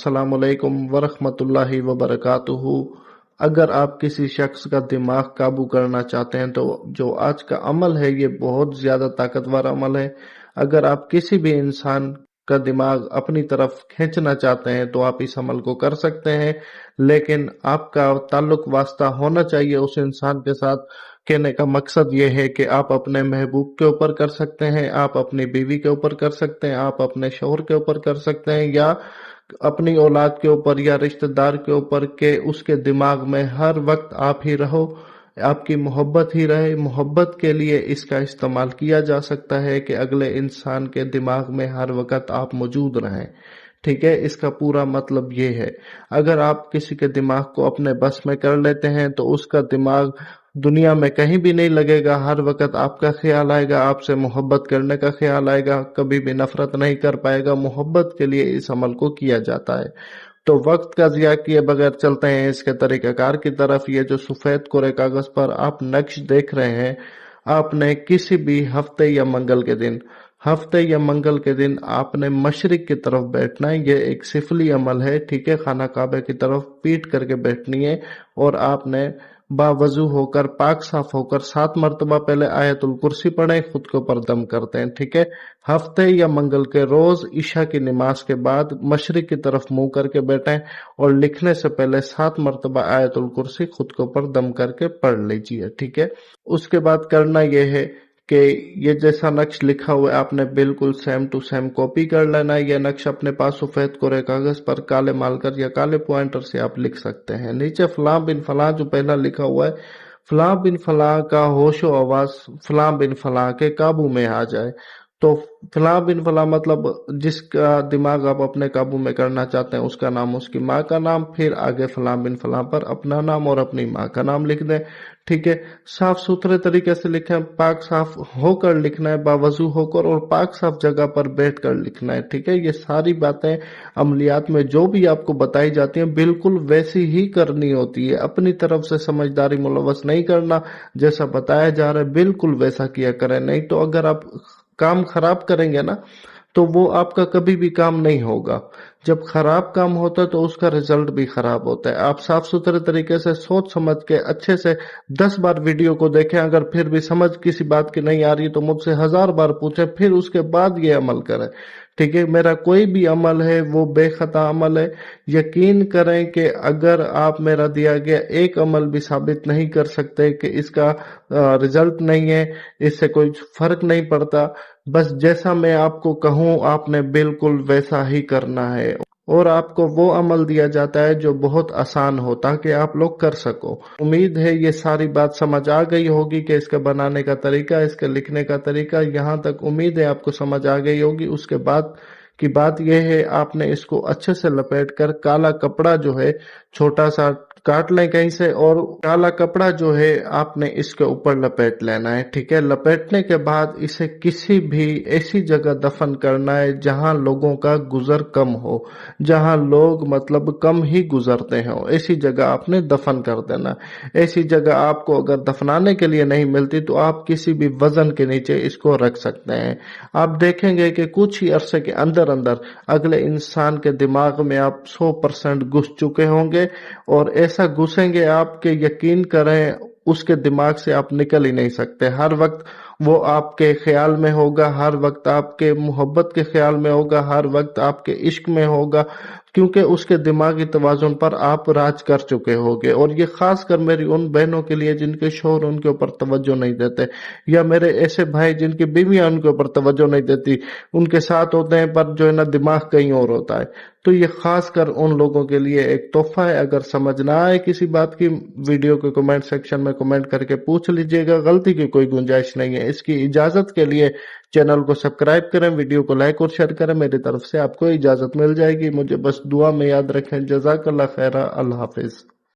अस्सलाम वालेकुम वरहमतुल्लाहि वबरकातुहू। अगर आप किसी शख्स का दिमाग काबू करना चाहते हैं तो जो आज का अमल है ये बहुत ज़्यादा ताकतवर अमल है। अगर आप किसी भी इंसान का दिमाग अपनी तरफ खींचना चाहते हैं तो आप इस अमल को कर सकते हैं, लेकिन आपका ताल्लुक वास्ता होना चाहिए उस इंसान के साथ। कहने का मकसद ये है कि आप अपने महबूब के ऊपर कर सकते हैं, आप अपनी बीवी के ऊपर कर सकते हैं, आप अपने शौहर के ऊपर कर सकते हैं, या अपनी औलाद के ऊपर या रिश्तेदार के ऊपर, के उसके दिमाग में हर वक्त आप ही रहो, आपकी मोहब्बत ही रहे। मोहब्बत के लिए इसका इस्तेमाल किया जा सकता है कि अगले इंसान के दिमाग में हर वक्त आप मौजूद रहें। ठीक है, इसका पूरा मतलब ये है। अगर आप किसी के दिमाग को अपने बस में कर लेते हैं तो उसका दिमाग दुनिया में कहीं भी नहीं लगेगा, हर वक्त आपका ख्याल आएगा, आपसे मोहब्बत करने का ख्याल आएगा, कभी भी नफरत नहीं कर पाएगा। मोहब्बत के लिए इस अमल को किया जाता है। तो वक्त का ज़िया किए बगैर चलते हैं इसके तरीक़ाकार की तरफ। ये जो सफ़ेद कोरे कागज़ पर आप नक्श देख रहे हैं, आपने किसी भी हफ्ते या मंगल के दिन आपने मशरिक की तरफ बैठना है। ये एक सिफली अमल है, ठीक है। खाना काबे की तरफ पीठ करके बैठनी है और आपने बावजू होकर, पाक साफ होकर 7 मरतबा पहले आयतुल कुर्सी पढ़ें, खुद के ऊपर दम करते हैं, ठीक है। हफ्ते या मंगल के रोज ईशा की नमाज के बाद मशरिक की तरफ मुंह करके बैठें और लिखने से पहले 7 मरतबा आयतुल कुर्सी खुद के ऊपर दम करके पढ़ लीजिए, ठीक है। उसके बाद करना यह है कि ये जैसा नक्श लिखा हुआ है आपने बिल्कुल सेम टू सेम कॉपी कर लेना है। यह नक्श अपने पास सफेद कोरे कागज पर काले मार्कर या काले पॉइंटर से आप लिख सकते हैं। नीचे फलां बिन फलां जो पहला लिखा हुआ है, फलां बिन फलां का होशो आवाज फलां बिन फलां के काबू में आ जाए। तो फलां बिन फलां मतलब जिसका दिमाग आप अपने काबू में करना चाहते हैं उसका नाम, उसकी माँ का नाम, फिर आगे फलां बिन फलां पर अपना नाम और अपनी माँ का नाम लिख दें, ठीक है। साफ सुथरे तरीके से लिखें, पाक साफ होकर लिखना है, बावजू होकर, और पाक साफ जगह पर बैठ कर लिखना है, ठीक है। ये सारी बातें अमलियात में जो भी आपको बताई जाती हैं बिल्कुल वैसी ही करनी होती है। अपनी तरफ से समझदारी मुलव्वस नहीं करना, जैसा बताया जा रहा है बिल्कुल वैसा किया करें। नहीं तो अगर आप काम खराब करेंगे ना तो वो आपका कभी भी काम नहीं होगा। जब खराब काम होता है तो उसका रिजल्ट भी खराब होता है। आप साफ सुथरे तरीके से सोच समझ के अच्छे से 10 बार वीडियो को देखें, अगर फिर भी समझ किसी बात की नहीं आ रही तो मुझसे 1000 बार पूछें, फिर उसके बाद ये अमल करें, ठीक है। मेरा कोई भी अमल है वो बेखता अमल है। यकीन करें कि अगर आप मेरा दिया गया एक अमल भी साबित नहीं कर सकते कि इसका रिजल्ट नहीं है, इससे कोई फर्क नहीं पड़ता, बस जैसा मैं आपको कहूँ आपने बिल्कुल वैसा ही करना है। और आपको वो अमल दिया जाता है जो बहुत आसान हो ताकि आप लोग कर सको। उम्मीद है ये सारी बात समझ आ गई होगी कि इसके बनाने का तरीका, इसके लिखने का तरीका, यहाँ तक उम्मीद है आपको समझ आ गई होगी। उसके बाद की बात यह है, आपने इसको अच्छे से लपेट कर काला कपड़ा जो है छोटा सा काट लें कहीं से, और काला कपड़ा जो है आपने इसके ऊपर लपेट लेना है, ठीक है। लपेटने के बाद इसे किसी भी ऐसी जगह दफन करना है जहां लोगों का गुजर कम हो, जहां लोग मतलब कम ही गुजरते हो, ऐसी जगह आपने दफन कर देना। ऐसी जगह आपको अगर दफनाने के लिए नहीं मिलती तो आप किसी भी वजन के नीचे इसको रख सकते हैं। आप देखेंगे कि कुछ ही अरसे के अंदर अंदर अगले इंसान के दिमाग में आप 100% घुस चुके होंगे, और ऐसा घुसेंगे आपके, यकीन करें उसके दिमाग से आप निकल ही नहीं सकते। हर वक्त वो आपके ख्याल में होगा, हर वक्त आपके मोहब्बत के ख्याल में होगा, हर वक्त आपके इश्क में होगा, क्योंकि उसके दिमागी तवाज़ुन पर आप राज कर चुके होगे। और ये खास कर मेरी उन बहनों के लिए जिनके शौहर उनके ऊपर तवज्जो नहीं देते, या मेरे ऐसे भाई जिनकी बीवियां उनके ऊपर तवज्जो नहीं देती, उनके साथ होते हैं पर जो है ना दिमाग कहीं और होता है। तो ये खास कर उन लोगों के लिए एक तोहफा है। अगर समझ ना आए किसी बात की, वीडियो के कमेंट सेक्शन में कमेंट करके पूछ लीजिएगा, गलती की कोई गुंजाइश नहीं है। इसकी इजाजत के लिए चैनल को सब्सक्राइब करें, वीडियो को लाइक और शेयर करें। मेरी तरफ से आपको इजाजत मिल जाएगी। मुझे बस दुआ में याद रखें। जज़ाकल्लाह खैरा। अल्लाह हाफिज।